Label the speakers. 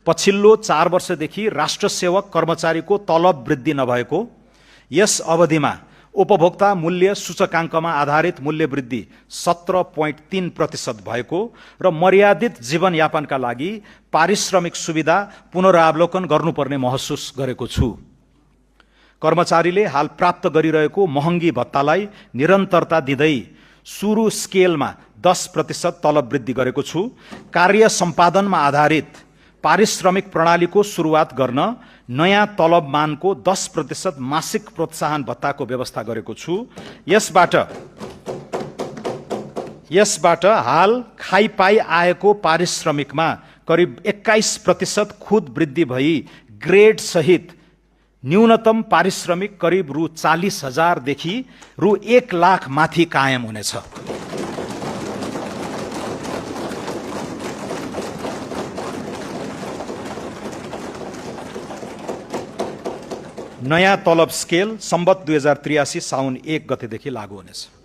Speaker 1: पछिल्लो 4 वर्षदेखि राष्ट्र सेवक कर्मचारीको तलब वृद्धि नभएको, यस अवधिमा उपभोक्ता मूल्य सूचकाङ्कमा आधारित मूल्य वृद्धि 17.3% भएको र मर्यादित जीवनयापनका लागि पारिश्रमिक सुविधा पुनरावलोकन गर्नुपर्ने महसुस गरेको छु। कर्मचारीले हाल प्राप्त गरिरहेको महँगी भत्तालाई निरन्तरता दिँदै सुरु स्केलमा 10% तलब वृद्धि गरेको छु। कार्य सम्पादनमा आधारित पारिश्रमिक प्रणालीको सुरुवात गर्न नयाँ तलब मानको 10% मासिक प्रोत्साहन भत्ताको व्यवस्था गरेको छु। यसबाट हाल खाइपाई आएको पारिश्रमिकमा करिब 21% खुद वृद्धि भई ग्रेड सहित न्यूनतम पारिश्रमिक करिब रु 40,000 देखि रु 1 लाख माथि कायम हुनेछ। नयाँ तलब स्केल सम्बत 2083 साउन 1 गतेदेखि लागू हुनेछ।